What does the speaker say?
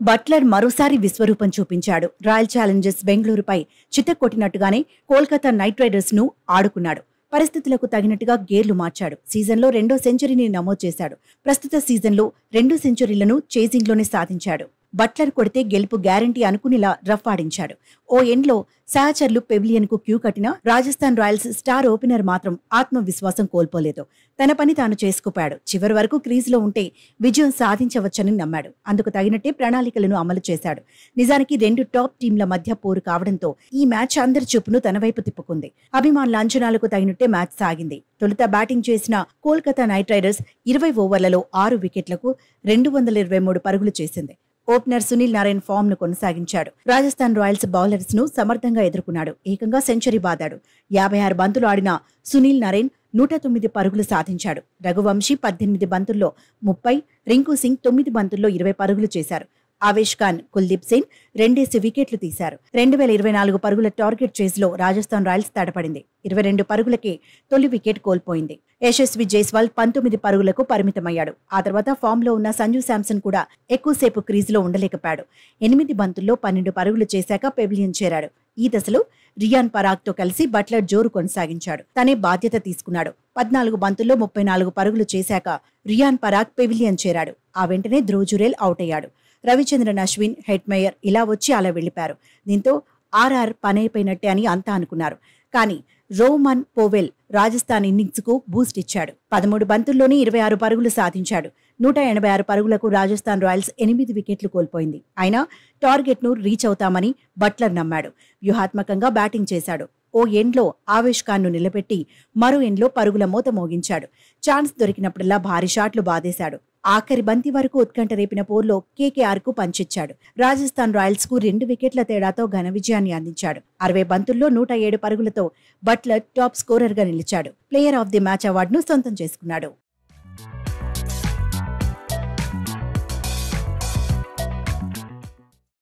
Buttler మరోసారి విశ్వరూపం చూపించాడు. రాయల్ ఛాలెంజర్స్ బెంగళూరుపై చితక్కొట్టినట్టుగానే కోల్కతా నైట్ రైడర్స్ ను ఆడుకున్నాడు. పరిస్థితులకు తగినట్టుగా గేర్లు మార్చాడు. సీజన్లో 2వ సెంచరీని నమోదు చేశాడు. ప్రస్తుత సీజన్లో 2 సెంచరీలను చేజింగ్లోనే సాధించాడు. బట్లర్ కొడితే గెలుపు గ్యారంటీ అనుకునేలా రఫ్ ఆడించాడు. ఓ ఎండ్లో సహచరులు పెవిలియన్ కు క్యూ కట్టినా రాజస్థాన్ రాయల్స్ స్టార్ ఓపెనర్ మాత్రం ఆత్మవిశ్వాసం కోల్పోలేదు. తన పని తాను చేసుకుపోయాడు. చివరి వరకు క్రీజులో ఉంటే విజయం సాధించవచ్చని నమ్మాడు. అందుకు తగినట్టే ప్రణాళికలను అమలు చేశాడు. నిజానికి 2 టాప్ టీంల మధ్య పోరు కావడంతో ఈ మ్యాచ్ అందరి చూపును తన వైపు తిప్పుకుంది. అభిమానుల అంచనాలకు తగినట్టే మ్యాచ్ సాగింది. తొలుత బ్యాటింగ్ చేసిన కోల్కతా నైట్ రైడర్స్ 20 ఓవర్లలో 6 వికెట్లకు 223 పరుగులు చేసింది. ఓపెనర్ సునీల్ నారాయణ్ ఫామ్ ను కొనసాగించాడు. రాజస్థాన్ రాయల్స్ బౌలర్స్ ను సమర్థంగా ఎదుర్కొన్నాడు. ఏకంగా సెంచరీ బాదాడు. 56 బంతులు ఆడిన సునీల్ నారాయణ్ 109 పరుగులు సాధించాడు. రఘువంశీ 18 బంతుల్లో 30, రింకు సింగ్ 9 బంతుల్లో 20 పరుగులు చేశారు. ఆవేష్ ఖాన్, కుల్దీప్ సేన్ 2 వికెట్లు తీశారు. 2024 పరుగుల టార్గెట్ చేజ్లో రాజస్థాన్ రాయల్స్ తడపడింది. 22 పరుగులకే తొలి వికెట్ కోల్పోయింది. యశస్వి జైస్వాల్ 19 పరుగులకు పరిమితమయ్యాడు. ఆ తర్వాత ఫామ్లో ఉన్న సంజు శాంసన్ కూడా ఎక్కువసేపు క్రీజులో ఉండలేకపోయాడు. 8 బంతుల్లో 12 పరుగులు చేశాక పెవిలియన్ చేరాడు. ఈ దశలో రియాన్ పరాగ్ తో కలిసి బట్లర్ జోరు కొనసాగించాడు. తనే బాధ్యత తీసుకున్నాడు. 14 బంతుల్లో 34 పరుగులు చేశాక రియాన్ పరాగ్ పెవిలియన్ చేరాడు. ఆ వెంటనే ధ్రువ్ జురేల్ అవుట్ అయ్యాడు. రవిచంద్రన్ అశ్విన్, హెట్మేయర్ ఇలా వచ్చి అలా వెళ్లిపారు. దీంతో ఆర్ఆర్ పనైపోయినట్టే అని అంతా అనుకున్నారు. కానీ రోమన్ పోవెల్ రాజస్థాన్ ఇన్నింగ్స్ కు బూస్ట్ ఇచ్చాడు. 13 బంతుల్లోనే 26 పరుగులు సాధించాడు. 186 పరుగులకు రాజస్థాన్ రాయల్స్ 8 వికెట్లు కోల్పోయింది. అయినా టార్గెట్ ను రీచ్ అవుతామని బట్లర్ నమ్మాడు. వ్యూహాత్మకంగా బ్యాటింగ్ చేశాడు. ఓ ఎండ్లో ఆవేష్ ఖాన్ ను నిలబెట్టి మరో ఎండ్లో పరుగుల మోత మోగించాడు. ఛాన్స్ దొరికినప్పుడల్లా భారీ షాట్లు బాదేశాడు. ఆఖరి బంతి వరకు ఉత్కంఠ రేపిన పోర్లో కేకేఆర్ కు పంచిచ్చాడు. రాజస్థాన్ రాయల్స్ కు 2 వికెట్ల తేడాతో ఘన విజయాన్ని అందించాడు. 60 బంతుల్లో 107 పరుగులతో బట్లర్ టాప్ స్కోరర్ గా నిలిచాడు. ప్లేయర్ ఆఫ్ ది మ్యాచ్ అవార్డును సొంతం చేసుకున్నాడు.